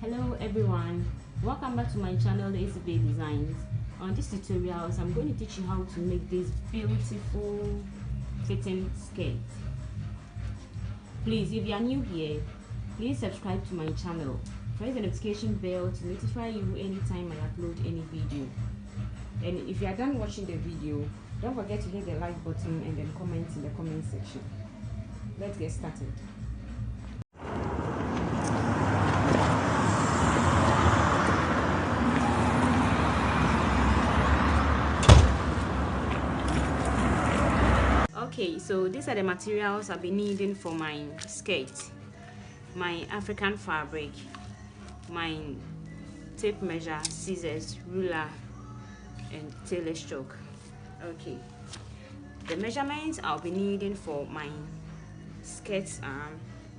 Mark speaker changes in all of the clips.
Speaker 1: Hello everyone, welcome back to my channel ACB Designs. On this tutorials I'm going to teach you how to make this beautiful fitting skirt. Please, if you are new here, please subscribe to my channel, press the notification bell to notify you anytime I upload any video. And if you are done watching the video, don't forget to hit the like button and then comment in the comment section. Let's get started. Okay, so these are the materials I'll be needing for my skirt. My African fabric, my tape measure, scissors, ruler, and tailor's chalk. Okay, the measurements I'll be needing for my skirts are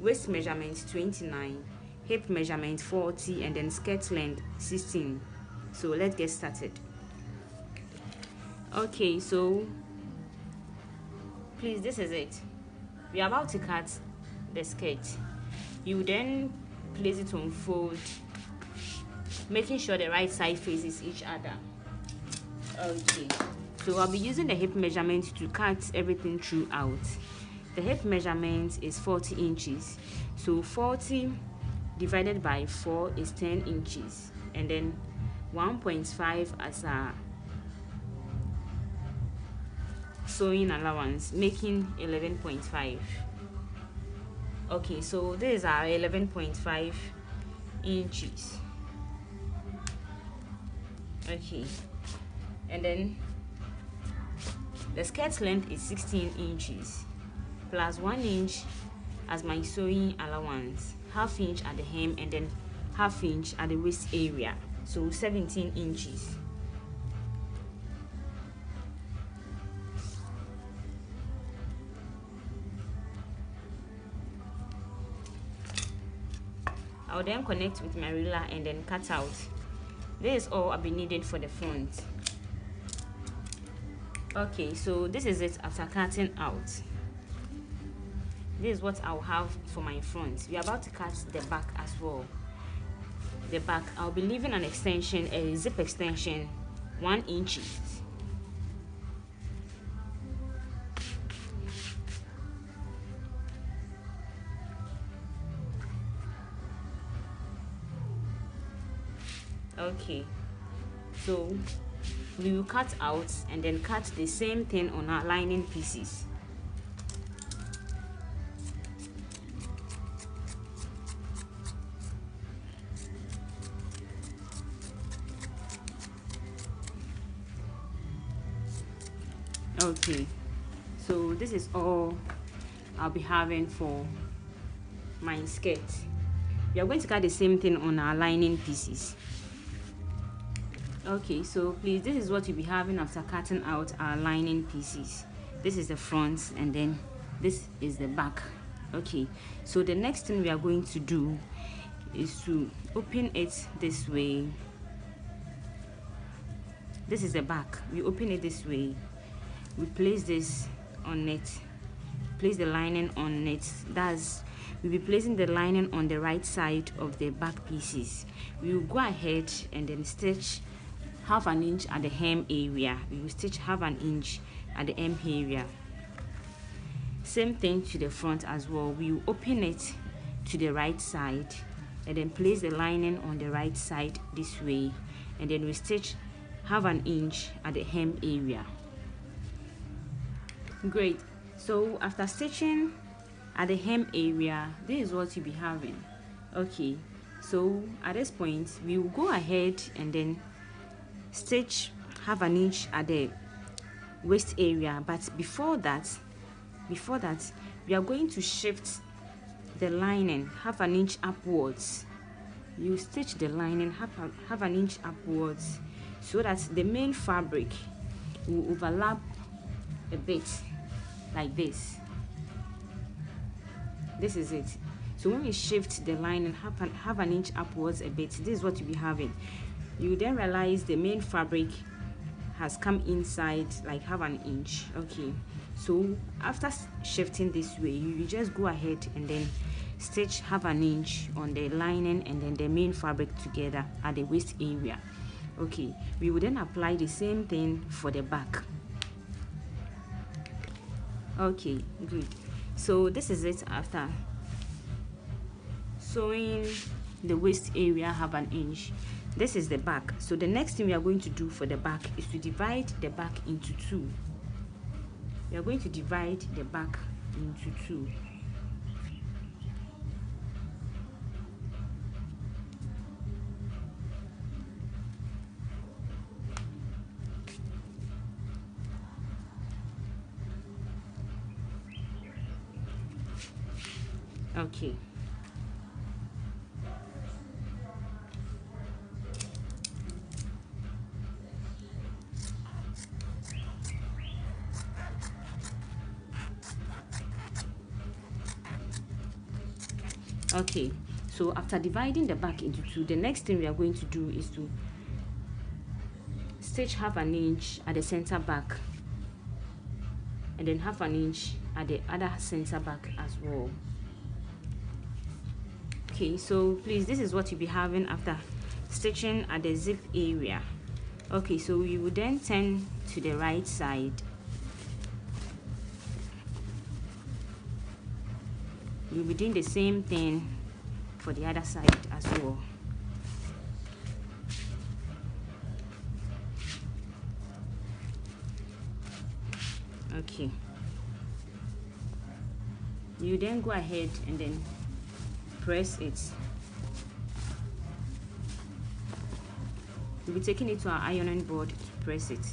Speaker 1: waist measurement 29, hip measurement 40, and then skirt length 16. So let's get started. Okay, so please, this is it. We are about to cut the skirt. You then place it on fold, making sure the right side faces each other. Okay, so I'll be using the hip measurement to cut everything throughout. The hip measurement is 40 inches, so 40 divided by 4 is 10 inches, and then 1.5 as a sewing allowance, making 11.5. Okay, so these are 11.5 inches. Okay, and then the skirt length is 16 inches plus 1 inch as my sewing allowance, half inch at the hem, and then half inch at the waist area, so 17 inches. I'll then connect with my ruler and then cut out. This is all I'll be needing for the front. Okay, so this is it after cutting out. This is what I'll have for my front. We're about to cut the back as well. The back, I'll be leaving an extension, a zip extension, 1 inch. Okay, so we will cut out and then cut the same thing on our lining pieces. Okay, so this is all I'll be having for my skirt. We are going to cut the same thing on our lining pieces. Okay, so please, this is what you'll be having after cutting out our lining pieces. This is the front and then this is the back. Okay, so the next thing we are going to do is to open it this way. This is the back. We open it this way. We place this on it, place the lining on it. We'll be placing the lining on the right side of the back pieces. We will go ahead and then stitch half an inch at the hem area. We will stitch half an inch at the hem area. Same thing to the front as well. We will open it to the right side and then place the lining on the right side this way, and then we stitch half an inch at the hem area. Great. So after stitching at the hem area, this is what you'll be having. Okay, so at this point we will go ahead and then stitch half an inch at the waist area, but before that we are going to shift the lining half an inch upwards. You stitch the lining half an inch upwards so that the main fabric will overlap a bit like this. This is it. So when we shift the lining half an inch upwards a bit, this is what you'll be having. You then realize the main fabric has come inside like half an inch. Okay, so after shifting this way, you just go ahead and then stitch half an inch on the lining and then the main fabric together at the waist area. Okay, we will then apply the same thing for the back. Okay, good. So this is it after sewing the waist area half an inch. This is the back. So the next thing we are going to do for the back is to divide the back into two. We are going to divide the back into two. Okay. Okay, so after dividing the back into two, the next thing we are going to do is to stitch half an inch at the center back and then half an inch at the other center back as well. Okay, so please, this is what you'll be having after stitching at the zip area. Okay, so we will then turn to the right side. We'll be doing the same thing for the other side as well. Okay, you then go ahead and then press it. We'll be taking it to our ironing board to press it.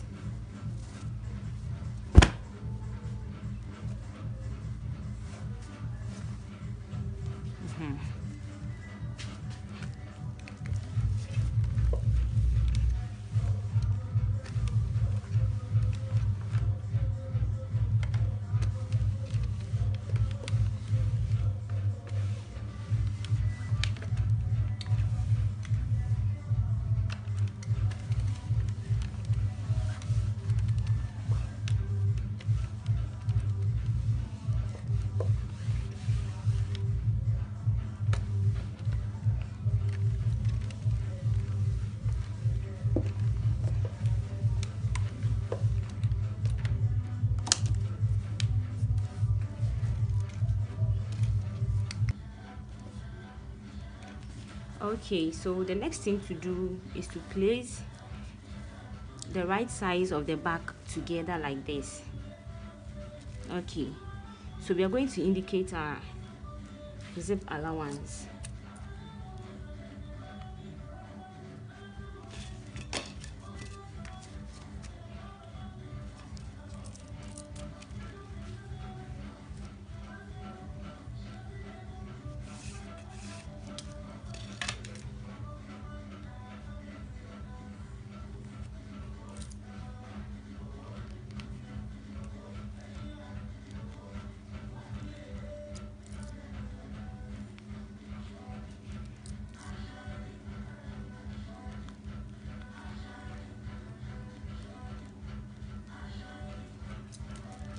Speaker 1: Okay, so the next thing to do is to place the right size of the back together like this. Okay, so we are going to indicate our zip allowance.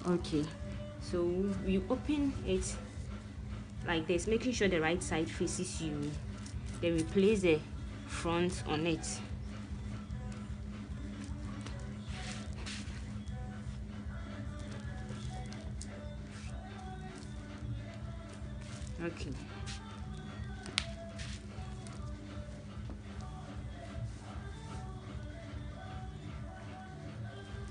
Speaker 1: Okay, so we open it like this, making sure the right side faces you. Then we place the front on it. Okay.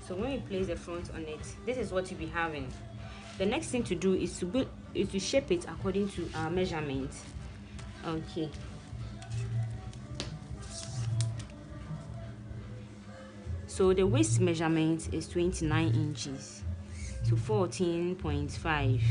Speaker 1: So when we place the front on it, this is what you'll be having. The next thing to do is to shape it according to our measurement. Okay. So the waist measurement is 29 inches to 14.5.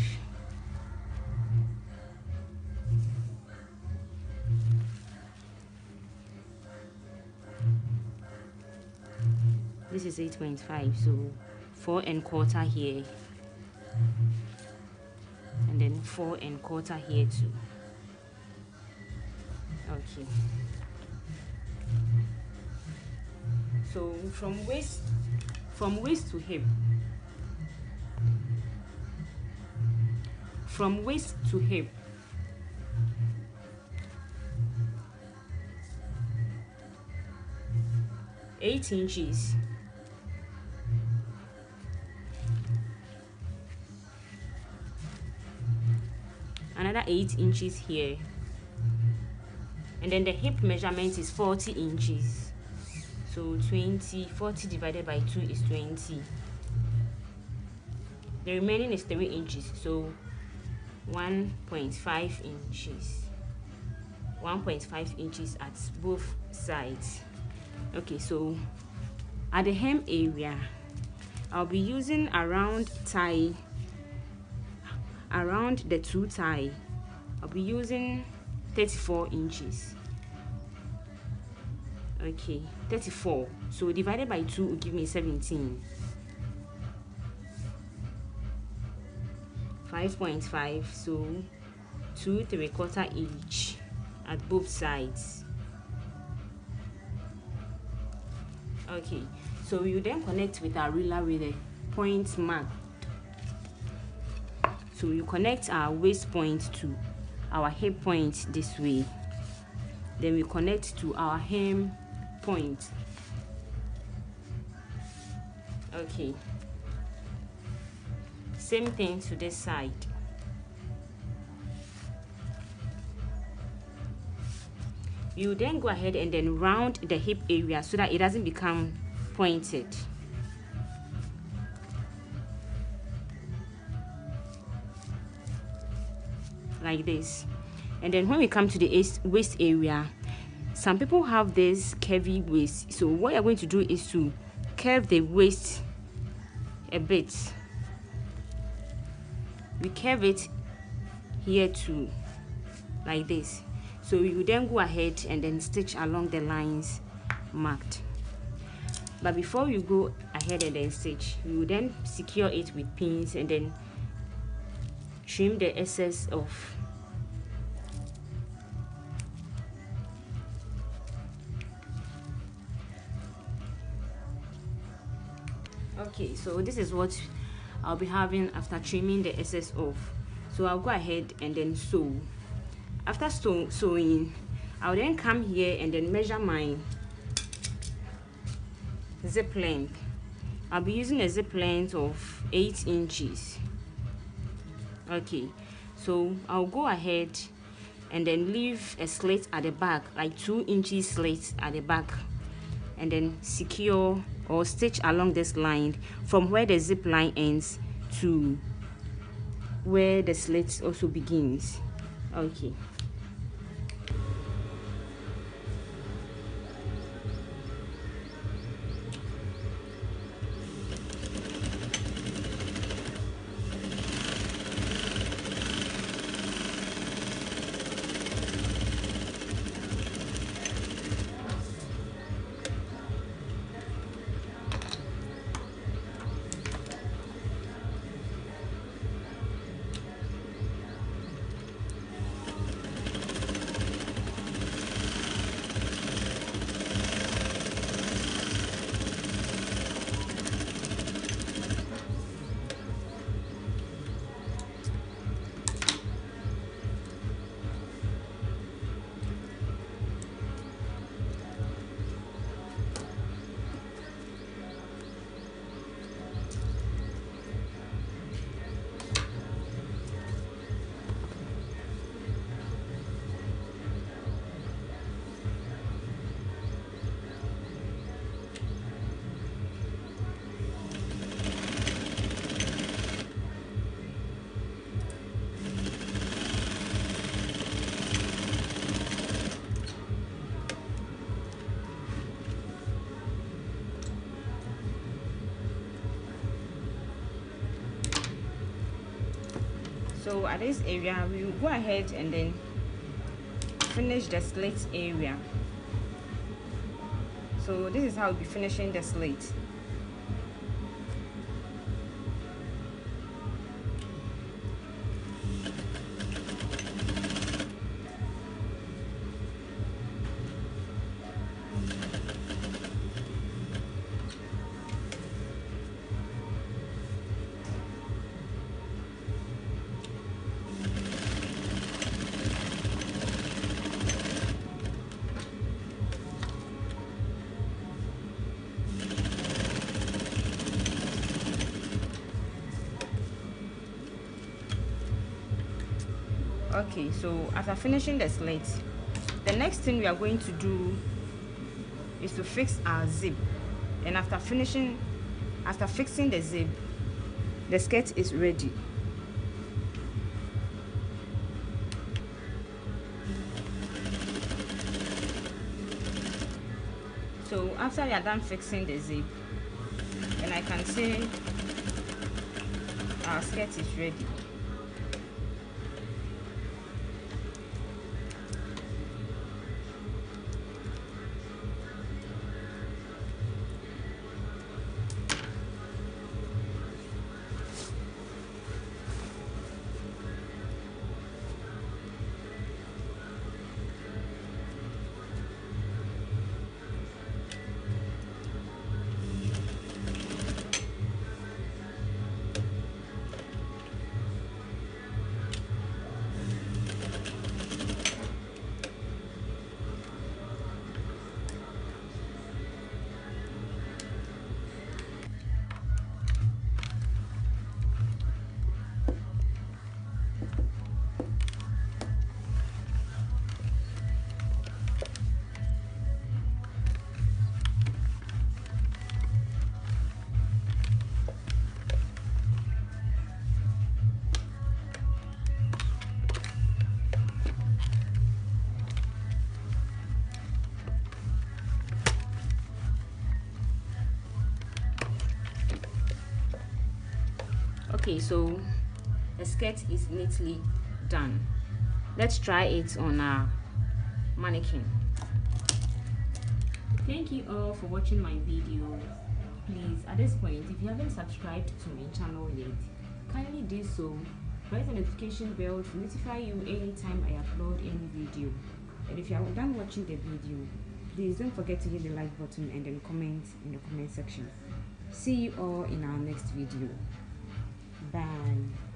Speaker 1: This is 8.5, so 4 1/4 here, and then 4 1/4 here too. Okay. So from waist to hip, 8 inches, another 8 inches here, and then the hip measurement is 40 inches. So 40 divided by 2 is 20. The remaining is 3 inches, so 1.5 inches. 1.5 inches at both sides. Okay, so at the hem area, I'll be using around the two tie, I'll be using 34 inches. Okay, 34. So divided by 2 will give me 17. 5.5, so 2 3/4 each at both sides. Okay, so we will then connect with our ruler with a point mark. So you connect our waist point to our hip point this way, then we connect to our hem point. Okay, same thing to this side. You then go ahead and then round the hip area so that it doesn't become pointed. Like this. And then when we come to the waist area, some people have this curvy waist. So what you're going to do is to curve the waist a bit. We curve it here too, like this. So you then go ahead and then stitch along the lines marked. But before you go ahead and then stitch, you will then secure it with pins and then trim the excess off. Okay, so this is what I'll be having after trimming the excess off. So I'll go ahead and then sew. After sewing, I'll then come here and then measure my zip length. I'll be using a zip length of 8 inches. Okay, so I'll go ahead and then leave a slit at the back, like 2 inches slit at the back, and then secure or stitch along this line from where the zip line ends to where the slit also begins. Okay. So at this area, we will go ahead and then finish the slit area. So this is how we'll be finishing the slit. Okay, so after finishing the slit, the next thing we are going to do is to fix our zip. And after fixing the zip, the skirt is ready. So after you are done fixing the zip, and I can say our skirt is ready. Okay, so the skirt is neatly done. Let's try it on our mannequin. Thank you all for watching my video. Please, at this point, if you haven't subscribed to my channel yet, kindly do so. Press the notification bell to notify you anytime I upload any video. And if you are done watching the video, please don't forget to hit the like button and then comment in the comment section. See you all in our next video. Bye.